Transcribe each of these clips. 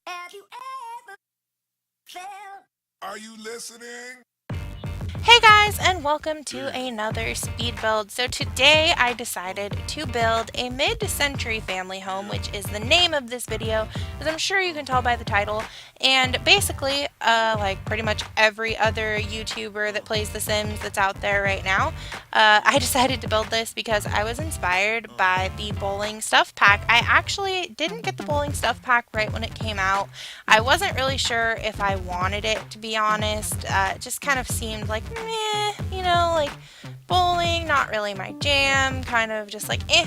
Have you ever felt? Are you listening? Hey guys, and welcome to another speed build. So today I decided to build a mid-century family home, which is the name of this video, as I'm sure you can tell by the title. And basically, like pretty much every other YouTuber that plays The Sims that's out there right now, I decided to build this because I was inspired by the bowling stuff pack. I actually didn't get the bowling stuff pack right when it came out. I wasn't really sure if I wanted it, to be honest. It just kind of seemed like meh, like bowling, not really my jam, kind of just like eh.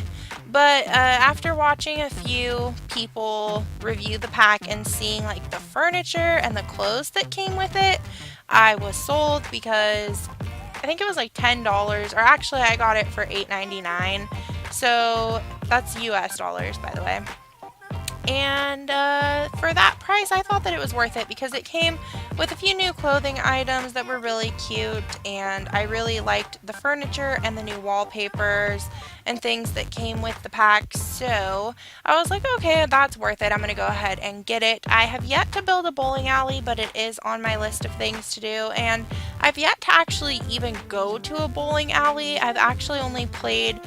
But after watching a few people review the pack and seeing like the furniture and the clothes that came with it, I was sold because I think it was like $10, or actually I got it for $8.99. So that's US dollars, by the way. And for that price, I thought that it was worth it because it came with a few new clothing items that were really cute, and I really liked the furniture and the new wallpapers and things that came with the pack. So I was like, okay, that's worth it. I'm going to go ahead and get it. I have yet to build a bowling alley, but it is on my list of things to do, and I've yet to actually even go to a bowling alley. I've actually only played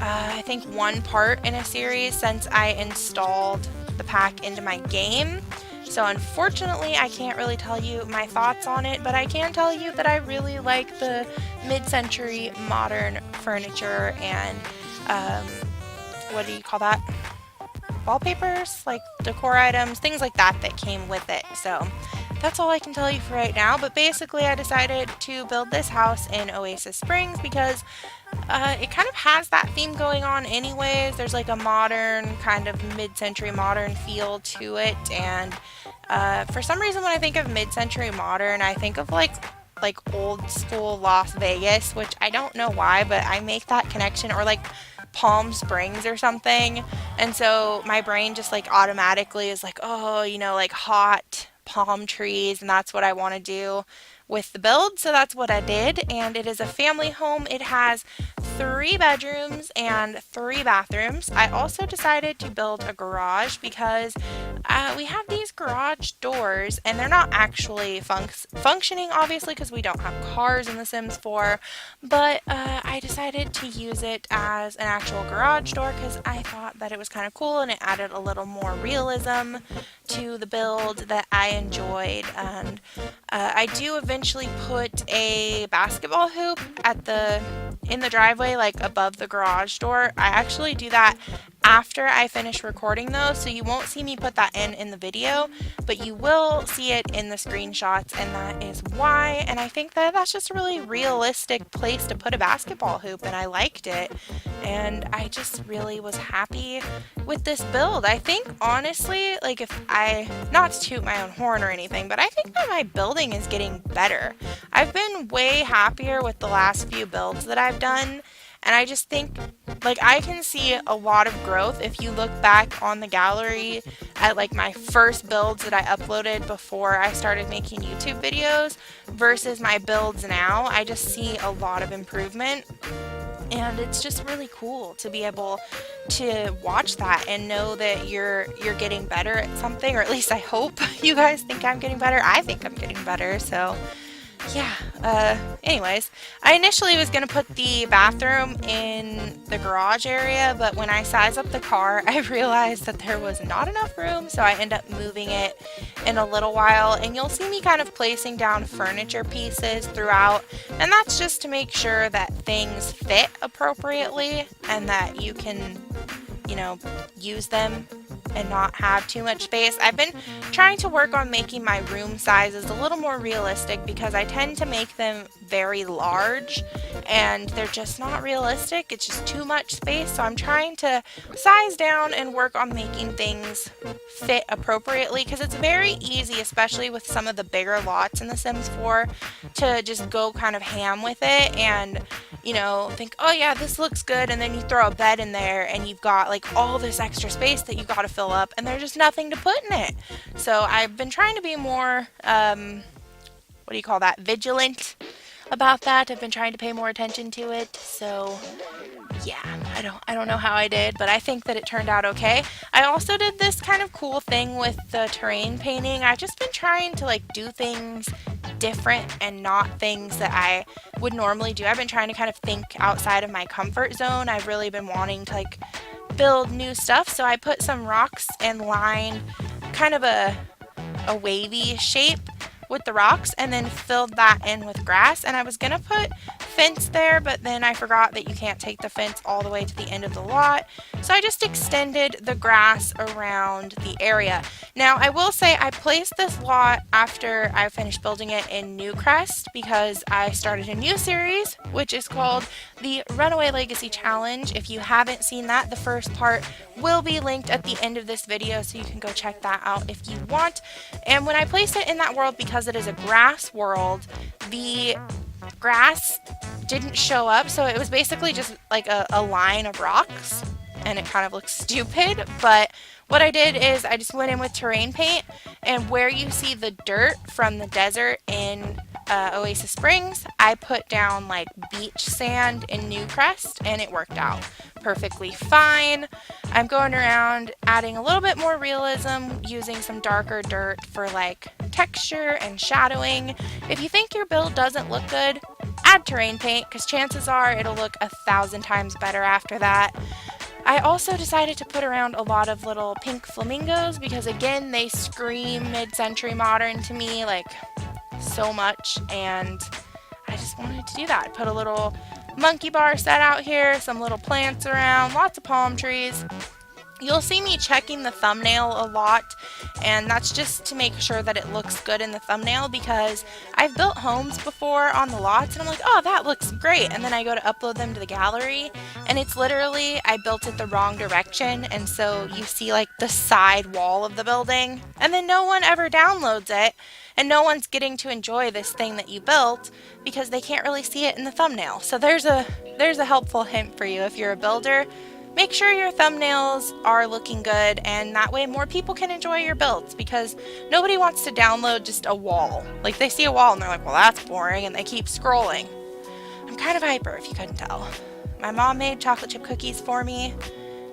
I think one part in a series since I installed the pack into my game. So unfortunately, I can't really tell you my thoughts on it, but I can tell you that I really like the mid-century modern furniture and um, what do you call that? Wallpapers, like decor items, things like that that came with it. So that's all I can tell you for right now. But basically, I decided to build this house in Oasis Springs because it kind of has that theme going on anyways. There's like a modern, kind of mid-century modern feel to it, and for some reason when I think of mid-century modern, I think of like old school Las Vegas, which I don't know why, but I make that connection, or like Palm Springs or something. And so my brain just like automatically is like, oh, like hot palm trees, and that's what I want to do with the build. So that's what I did, and it is a family home. It has 3 bedrooms and 3 bathrooms. I also decided to build a garage because we have these garage doors, and they're not actually functioning, obviously, because we don't have cars in The Sims 4. But I decided to use it as an actual garage door because I thought that it was kind of cool and it added a little more realism to the build that I enjoyed. And I do eventually put a basketball hoop in the driveway, like above the garage door. I actually do that after I finish recording those, so you won't see me put that in the video, but you will see it in the screenshots, and that is why. And I think that that's just a really realistic place to put a basketball hoop, and I liked it, and I just really was happy with this build. I think honestly, like, if I, not to toot my own horn or anything, but I think that my building is getting better. I've been way happier with the last few builds that I've done, and I just think, like, I can see a lot of growth if you look back on the gallery at like my first builds that I uploaded before I started making YouTube videos versus my builds now. I just see a lot of improvement, and it's just really cool to be able to watch that and know that you're getting better at something, or at least I hope you guys think I'm getting better. I think I'm getting better. So yeah, anyways, I initially was going to put the bathroom in the garage area, but when I sized up the car, I realized that there was not enough room, so I end up moving it in a little while, and you'll see me kind of placing down furniture pieces throughout, and that's just to make sure that things fit appropriately and that you can, use them and not have too much space. I've been trying to work on making my room sizes a little more realistic because I tend to make them very large and they're just not realistic. It's just too much space. So I'm trying to size down and work on making things fit appropriately because it's very easy, especially with some of the bigger lots in The Sims 4, to just go kind of ham with it and think, oh yeah, this looks good, and then you throw a bed in there and you've got like all this extra space that you got to fill up, and there's just nothing to put in it. So I've been trying to be more, what do you call that, vigilant about that. I've been trying to pay more attention to it, so yeah, I don't know how I did, but I think that it turned out okay. I also did this kind of cool thing with the terrain painting. I've just been trying to like do things different and not things that I would normally do. I've been trying to kind of think outside of my comfort zone. I've really been wanting to like build new stuff, so I put some rocks and lined kind of a wavy shape with the rocks and then filled that in with grass. And I was gonna put fence there, but then I forgot that you can't take the fence all the way to the end of the lot, so I just extended the grass around the area. Now I will say I placed this lot after I finished building it in Newcrest because I started a new series which is called the Runaway Legacy Challenge. If you haven't seen that, the first part will be linked at the end of this video, so you can go check that out if you want. And when I placed it in that world, because it is a grass world, the grass didn't show up, so it was basically just like a line of rocks, and it kind of looks stupid. But what I did is I just went in with terrain paint, and where you see the dirt from the desert in Oasis Springs, I put down like beach sand in Newcrest, and it worked out perfectly fine. I'm going around adding a little bit more realism using some darker dirt for like texture and shadowing. If you think your build doesn't look good, add terrain paint, because chances are it'll look 1,000 times better after that. I also decided to put around a lot of little pink flamingos because again, they scream mid-century modern to me like so much, and I just wanted to do that. I put a little monkey bar set out here, some little plants around, lots of palm trees. You'll see me checking the thumbnail a lot, and that's just to make sure that it looks good in the thumbnail, because I've built homes before on the lots and I'm like, oh, that looks great, and then I go to upload them to the gallery and it's literally I built it the wrong direction, and so you see like the side wall of the building, and then no one ever downloads it and no one's getting to enjoy this thing that you built because they can't really see it in the thumbnail. So there's a helpful hint for you if you're a builder. Make sure your thumbnails are looking good, and that way more people can enjoy your builds, because nobody wants to download just a wall. Like they see a wall and they're like, well, that's boring, and they keep scrolling. I'm kind of hyper if you couldn't tell. My mom made chocolate chip cookies for me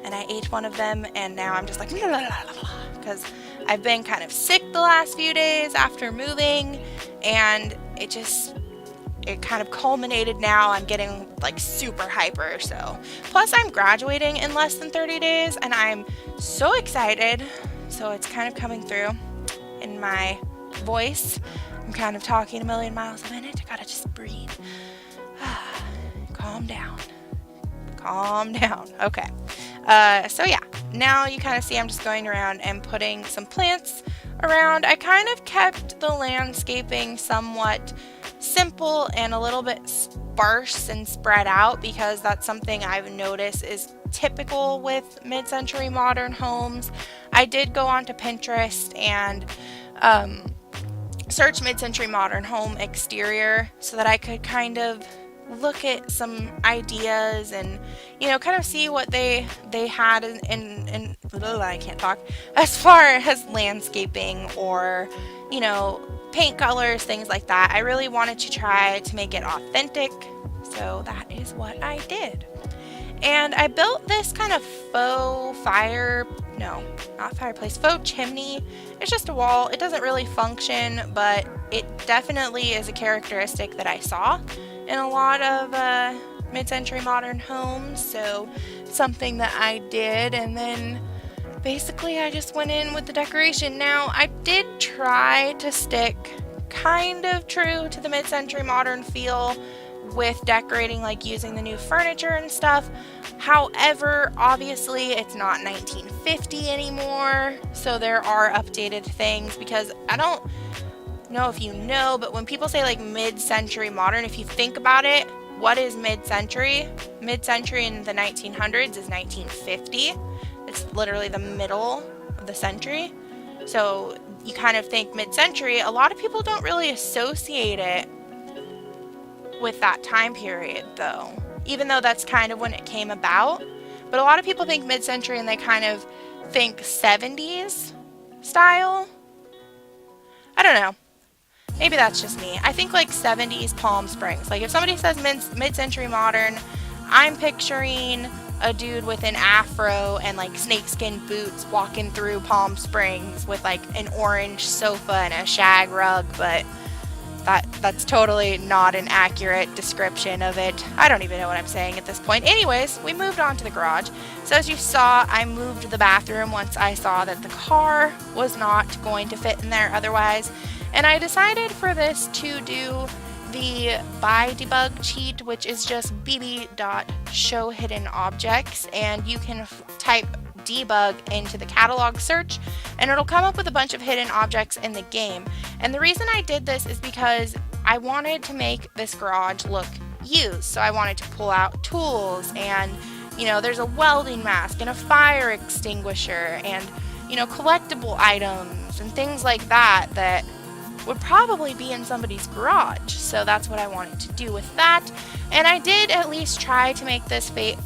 and I ate one of them, and now I'm just like because I've been kind of sick the last few days after moving, and it kind of culminated now. I'm getting like super hyper. So plus I'm graduating in less than 30 days and I'm so excited, so it's kind of coming through in my voice. I'm kind of talking a million miles a minute. I gotta just breathe. Calm down. Okay, so yeah, now you kind of see I'm just going around and putting some plants around. I kind of kept the landscaping somewhat simple and a little bit sparse and spread out, because that's something I've noticed is typical with mid-century modern homes. I did go onto Pinterest and search mid-century modern home exterior so that I could kind of look at some ideas and, you know, kind of see what they had in I can't talk, as far as landscaping or, you know, paint colors, things like that. I really wanted to try to make it authentic, so that is what I did. And I built this kind of faux faux chimney. It's just a wall. It doesn't really function, but it definitely is a characteristic that I saw in a lot of mid-century modern homes, so something that I did, and then basically I just went in with the decoration. Now I did try to stick kind of true to the mid-century modern feel with decorating, like using the new furniture and stuff. However, obviously it's not 1950 anymore, so there are updated things, because I don't know if you know, but when people say like mid-century modern, if you think about it, what is mid-century? Mid-century in the 1900s is 1950. It's literally the middle of the century. So you kind of think mid-century. A lot of people don't really associate it with that time period though, even though that's kind of when it came about. But a lot of people think mid-century and they kind of think 70s style. I don't know. Maybe that's just me. I think like 70s Palm Springs. Like if somebody says mid-century modern, I'm picturing a dude with an afro and like snakeskin boots walking through Palm Springs with like an orange sofa and a shag rug, but that's totally not an accurate description of it. I don't even know what I'm saying at this point. Anyways, we moved on to the garage. So as you saw, I moved the bathroom once I saw that the car was not going to fit in there otherwise. And I decided for this to do the buy debug cheat, which is just bb.showhiddenobjects, and you can type debug into the catalog search and it'll come up with a bunch of hidden objects in the game. And the reason I did this is because I wanted to make this garage look used. So I wanted to pull out tools and, you know, there's a welding mask and a fire extinguisher and, you know, collectible items and things like that that would probably be in somebody's garage. So that's what I wanted to do with that. And I did at least try to make this space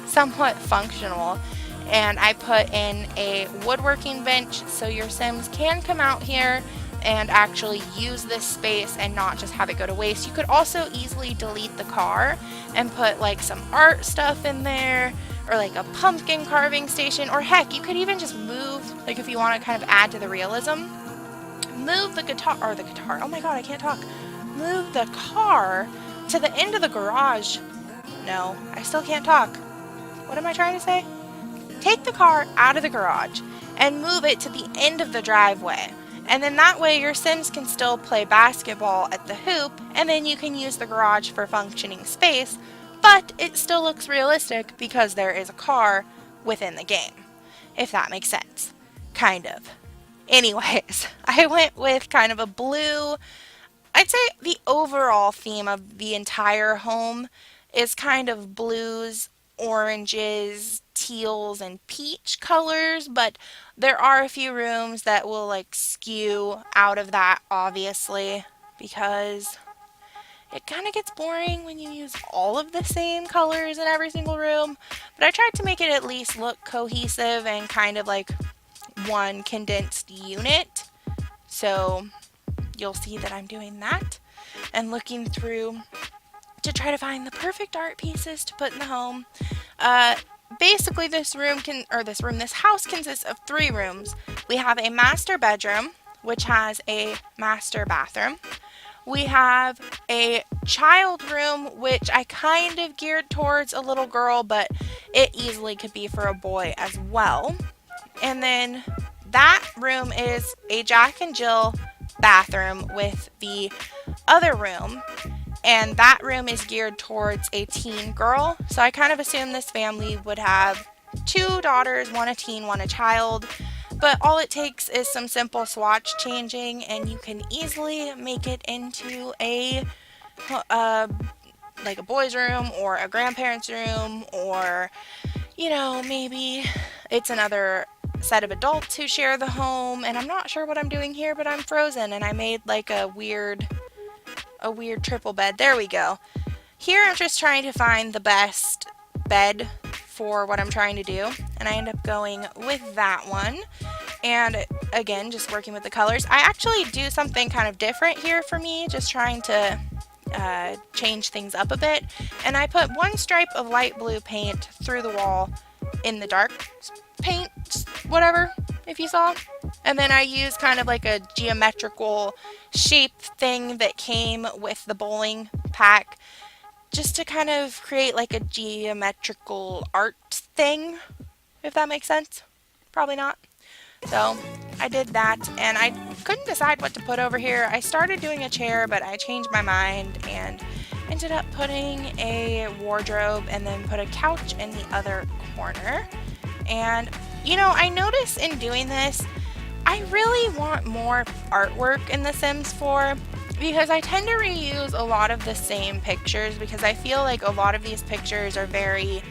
somewhat functional. And I put in a woodworking bench so your Sims can come out here and actually use this space and not just have it go to waste. You could also easily delete the car and put like some art stuff in there, or like a pumpkin carving station, or heck, you could even just move, like if you want to kind of add to the realism, move the guitar, oh my god, I can't talk. Move the car to the end of the garage. No, I still can't talk. What am I trying to say? Take the car out of the garage and move it to the end of the driveway. And then that way your Sims can still play basketball at the hoop, and then you can use the garage for functioning space, but it still looks realistic because there is a car within the game, if that makes sense. Kind of. Anyways, I went with kind of a blue. I'd say the overall theme of the entire home is kind of blues, oranges, teals, and peach colors, but there are a few rooms that will like skew out of that, obviously, because it kind of gets boring when you use all of the same colors in every single room. But I tried to make it at least look cohesive and kind of like one condensed unit. So you'll see that I'm doing that and looking through to try to find the perfect art pieces to put in the home. Basically this house consists of 3 rooms. We have a master bedroom, which has a master bathroom. We have a child room, which I kind of geared towards a little girl, but it easily could be for a boy as well. And then that room is a Jack and Jill bathroom with the other room. And that room is geared towards a teen girl. So I kind of assumed this family would have 2 daughters, one a teen, one a child. But all it takes is some simple swatch changing and you can easily make it into a like a boy's room or a grandparent's room, or, you know, maybe it's another set of adults who share the home. And I'm not sure what I'm doing here, but I'm frozen and I made like a weird triple bed. There we go. Here I'm just trying to find the best bed for what I'm trying to do, and I end up going with that one. And again, just working with the colors. I actually do something kind of different here for me, just trying to change things up a bit. And I put 1 stripe of light blue paint through the wall in the dark paint, whatever, if you saw. And then I use kind of like a geometrical shape thing that came with the bowling pack, just to kind of create like a geometrical art thing, if that makes sense. Probably not. So I did that, and I couldn't decide what to put over here. I started doing a chair, but I changed my mind and ended up putting a wardrobe and then put a couch in the other corner. And, you know, I noticed in doing this, I really want more artwork in The Sims 4, because I tend to reuse a lot of the same pictures, because I feel like a lot of these pictures are very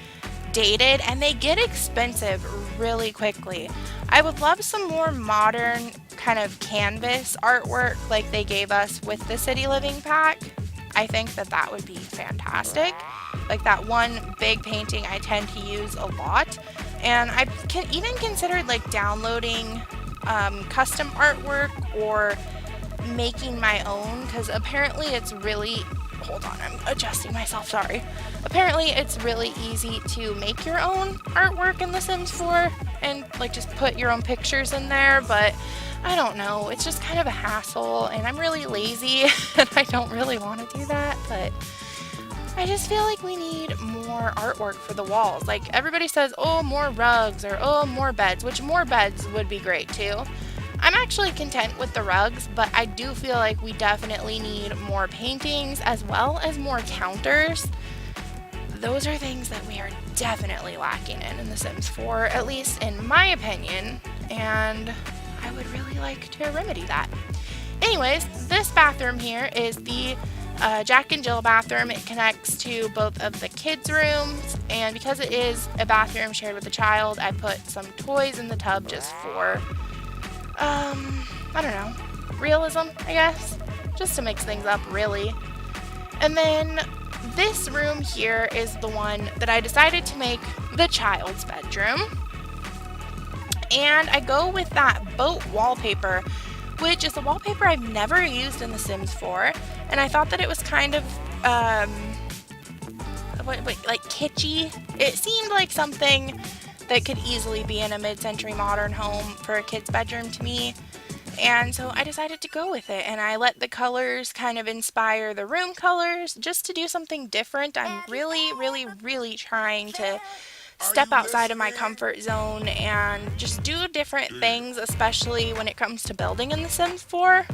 dated and they get expensive really quickly. I would love some more modern kind of canvas artwork like they gave us with the City Living pack. I think that that would be fantastic. Like that one big painting I tend to use a lot. And I even considered like downloading custom artwork or making my own, because apparently it's really, hold on, I'm adjusting myself, sorry. Apparently it's really easy to make your own artwork in The Sims 4 and like just put your own pictures in there, but I don't know, it's just kind of a hassle and I'm really lazy and I don't really want to do that, but I just feel like we need more artwork for the walls. Like everybody says, oh, more rugs or oh, more beds, which more beds would be great too. I'm actually content with the rugs, but I do feel like we definitely need more paintings as well as more counters. Those are things that we are definitely lacking in The Sims 4, at least in my opinion, and I would really like to remedy that. Anyways, this bathroom here is the Jack and Jill bathroom. It connects to both of the kids' rooms, and because it is a bathroom shared with a child, I put some toys in the tub just for, I don't know, realism, I guess, just to mix things up, really. And then this room here is the one that I decided to make the child's bedroom, and I go with that boat wallpaper, which is a wallpaper I've never used in The Sims 4, and I thought that it was kind of, like kitschy. It seemed like something that could easily be in a mid-century modern home for a kid's bedroom to me, and so I decided to go with it, and I let the colors kind of inspire the room colors just to do something different. I'm really trying to step outside of my comfort zone and just do different things, especially when it comes to building in The Sims 4.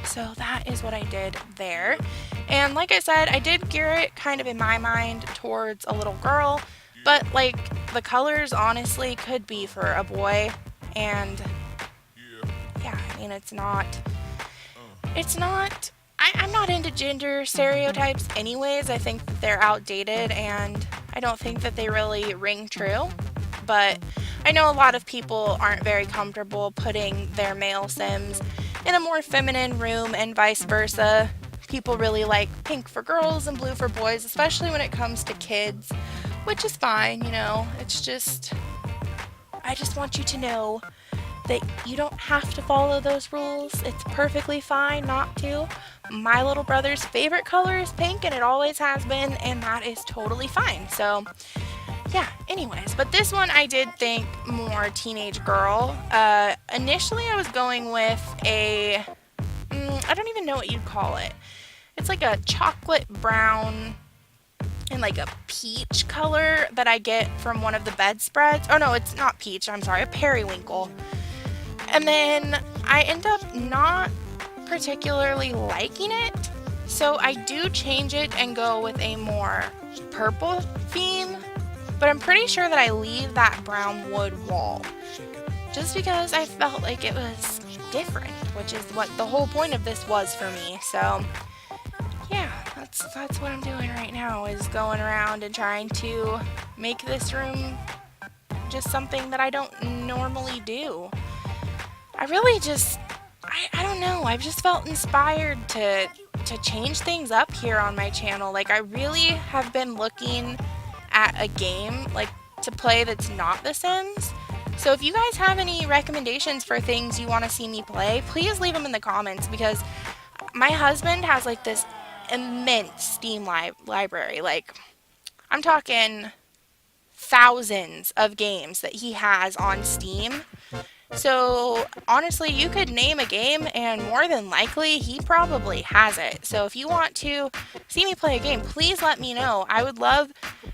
So that is what I did there. And like I said, I did gear it kind of in my mind towards a little girl, but like the colors honestly could be for a boy. And yeah, I mean, I'm not into gender stereotypes anyways. I think that they're outdated and I don't think that they really ring true, but I know a lot of people aren't very comfortable putting their male Sims in a more feminine room and vice versa. People really like pink for girls and blue for boys, especially when it comes to kids, which is fine, you know. It's just, I just want you to know that you don't have to follow those rules. It's perfectly fine not to. My little brother's favorite color is pink and it always has been, and that is totally fine. So yeah, anyways, but this one I did think more teenage girl. Initially I was going with a, I don't even know what you'd call it. It's like a chocolate brown and like a peach color that I get from one of the bedspreads. Oh no, it's not peach, I'm sorry, a periwinkle. And then I end up not particularly liking it, so I do change it and go with a more purple theme, but I'm pretty sure that I leave that brown wood wall just because I felt like it was different, which is what the whole point of this was for me. So yeah, that's what I'm doing right now, is going around and trying to make this room just something that I don't normally do. I really just, I don't know, I've just felt inspired to change things up here on my channel. Like, I really have been looking at a game, like, to play that's not The Sims. So if you guys have any recommendations for things you want to see me play, please leave them in the comments, because my husband has, like, this immense Steam library. Like, I'm talking thousands of games that he has on Steam. So honestly, you could name a game and more than likely he probably has it. So if you want to see me play a game, please let me know. I would love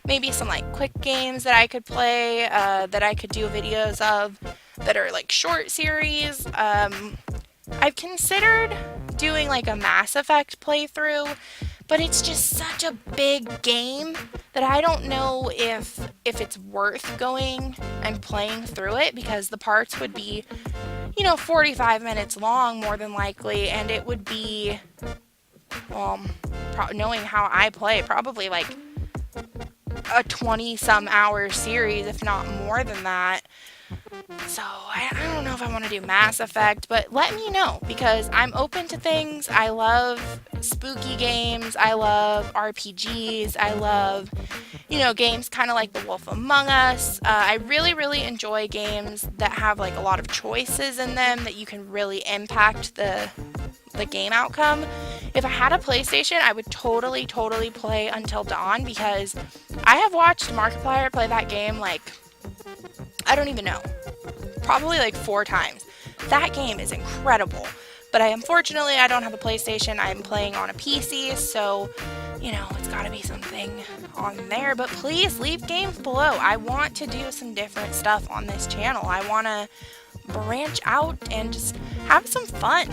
maybe some like quick games that I could play, that I could do videos of, that are like short series. I've considered doing like a Mass Effect playthrough, but it's just such a big game that I don't know if it's worth going and playing through it, because the parts would be, 45 minutes long more than likely, and it would be, well, knowing how I play, probably like a 20-some hour series, if not more than that. So I don't know if I want to do Mass Effect, but let me know because I'm open to things. I love spooky games. I love RPGs. I love, games kind of like The Wolf Among Us. I really, really enjoy games that have like a lot of choices in them that you can really impact the game outcome. If I had a PlayStation, I would totally, totally play Until Dawn because I have watched Markiplier play that game like, I don't even know, probably like 4 times. That game is incredible. But unfortunately, I don't have a PlayStation. I'm playing on a PC, so, it's got to be something on there. But please leave games below. I want to do some different stuff on this channel. I want to branch out and just have some fun.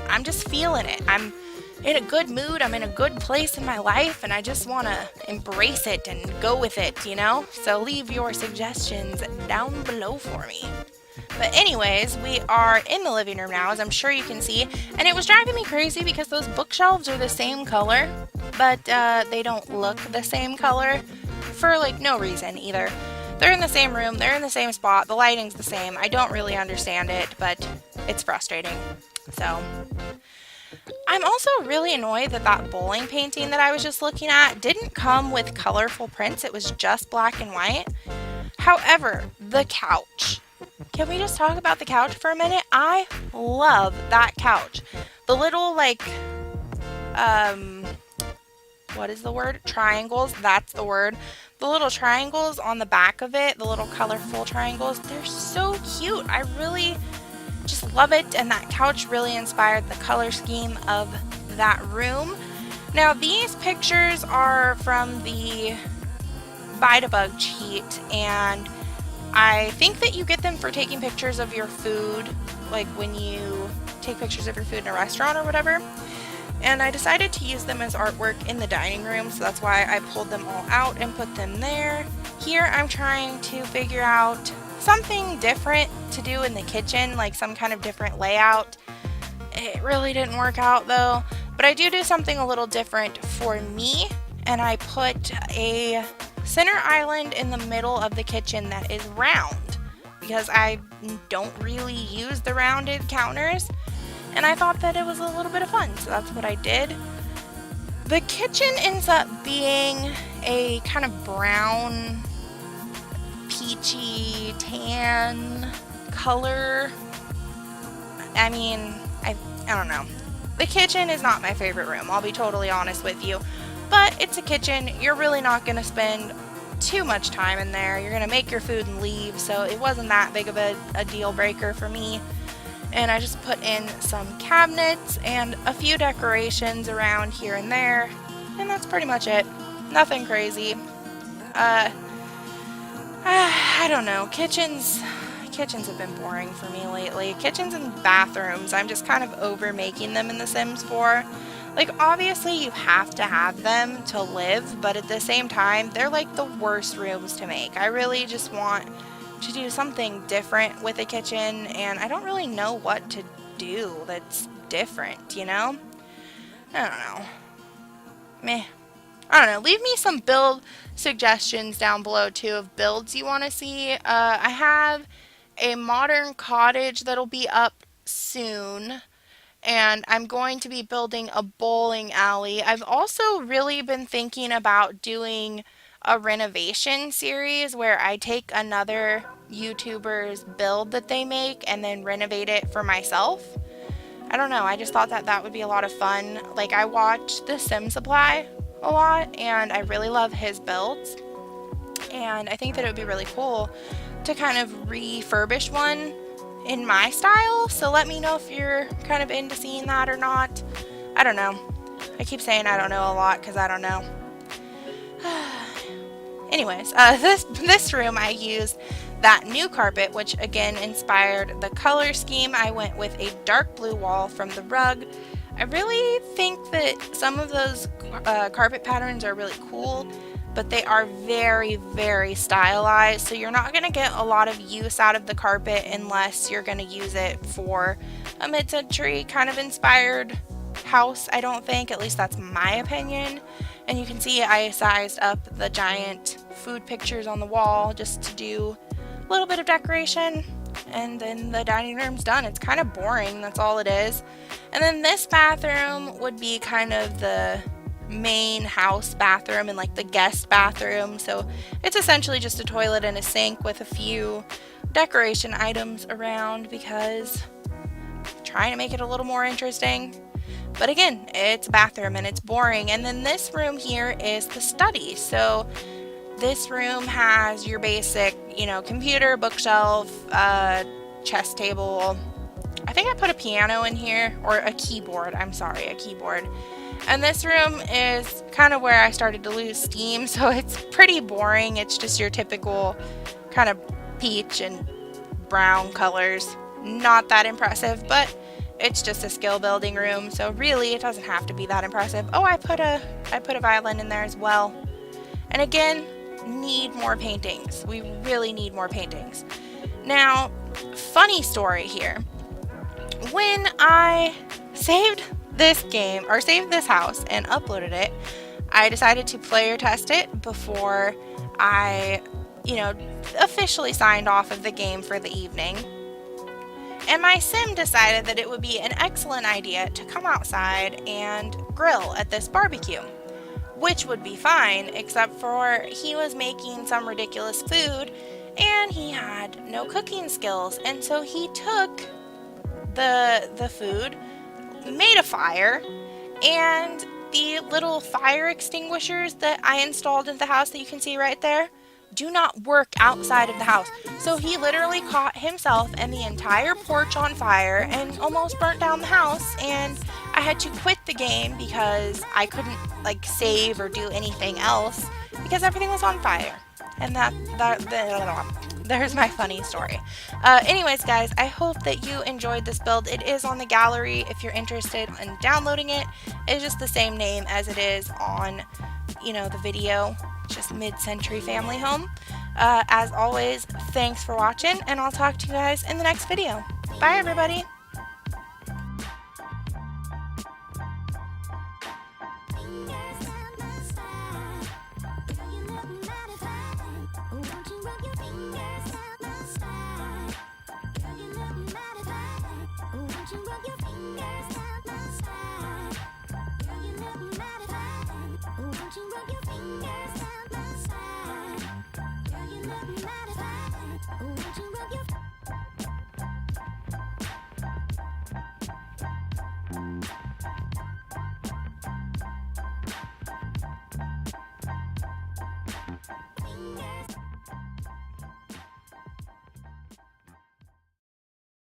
I'm just feeling it. I'm in a good mood. I'm in a good place in my life, and I just want to embrace it and go with it, So leave your suggestions down below for me. But anyways, we are in the living room now, as I'm sure you can see, and it was driving me crazy because those bookshelves are the same color, but they don't look the same color for like no reason either. They're in the same room, they're in the same spot, the lighting's the same. I don't really understand it, but it's frustrating. So I'm also really annoyed that bowling painting that I was just looking at didn't come with colorful prints. It was just black and white. However, the couch. Can we just talk about the couch for a minute? I love that couch. The little what is the word? Triangles. That's the word. The little triangles on the back of it, the little colorful triangles, they're so cute. I really just love it, and that couch really inspired the color scheme of that room. Now these pictures are from the Bite-A-Bug cheat, and I think that you get them for taking pictures of your food, like when you take pictures of your food in a restaurant or whatever. And I decided to use them as artwork in the dining room, so that's why I pulled them all out and put them there. Here I'm trying to figure out something different to do in the kitchen, like some kind of different layout. It really didn't work out though, but I do something a little different for me, and I put a center island in the middle of the kitchen that is round because I don't really use the rounded counters, and I thought that it was a little bit of fun, so that's what I did. The kitchen ends up being a kind of brown, peachy, tan color. I mean, I don't know. The kitchen is not my favorite room, I'll be totally honest with you. But it's a kitchen, you're really not going to spend too much time in there. You're going to make your food and leave, so it wasn't that big of a deal breaker for me. And I just put in some cabinets and a few decorations around here and there, and that's pretty much it. Nothing crazy. I don't know. Kitchens have been boring for me lately. Kitchens and bathrooms, I'm just kind of over making them in The Sims 4. Like, obviously you have to have them to live, but at the same time, they're like the worst rooms to make. I really just want to do something different with a kitchen, and I don't really know what to do that's different, I don't know. Meh. I don't know. Leave me some build suggestions down below too of builds you want to see. I have a modern cottage that'll be up soon, and I'm going to be building a bowling alley. I've also really been thinking about doing a renovation series where I take another YouTuber's build that they make and then renovate it for myself. I don't know, I just thought that would be a lot of fun. Like, I watch The Sim Supply a lot, and I really love his builds, and I think that it would be really cool to kind of refurbish one in my style. So let me know if you're kind of into seeing that or not. I don't know. I keep saying I don't know a lot because I don't know. Anyways, this room I used that new carpet, which again inspired the color scheme. I went with a dark blue wall from the rug. I really think that some of those carpet patterns are really cool, but they are very, very stylized, so you're not going to get a lot of use out of the carpet unless you're going to use it for a mid-century kind of inspired house, I don't think. At least that's my opinion. And you can see I sized up the giant food pictures on the wall just to do a little bit of decoration, and then the dining room's done. It's kind of boring, that's all it is. And then this bathroom would be kind of the main house bathroom and like the guest bathroom. So it's essentially just a toilet and a sink with a few decoration items around because I'm trying to make it a little more interesting. But again, it's a bathroom and it's boring. And then this room here is the study. So this room has your basic, computer, bookshelf, chess table. I think I put a piano in here, or a keyboard. I'm sorry, a keyboard. And this room is kind of where I started to lose steam, so it's pretty boring. It's just your typical kind of peach and brown colors. Not that impressive, but it's just a skill building room, so really it doesn't have to be that impressive. Oh, I put a violin in there as well. And again, need more paintings. We really need more paintings. Now, funny story here. When I saved this game, or saved this house and uploaded it, I decided to player test it before I, officially signed off of the game for the evening. And my sim decided that it would be an excellent idea to come outside and grill at this barbecue, which would be fine, except for he was making some ridiculous food and he had no cooking skills. And so he took the food, made a fire, and the little fire extinguishers that I installed in the house that you can see right there do not work outside of the house. So he literally caught himself and the entire porch on fire and almost burnt down the house, and I had to quit the game because I couldn't save or do anything else because everything was on fire. And there's my funny story. Anyways, guys, I hope that you enjoyed this build. It is on the gallery if you're interested in downloading it. It's just the same name as it is on, the video. Just mid-century family home. As always, thanks for watching, and I'll talk to you guys in the next video. Bye, everybody. Fingers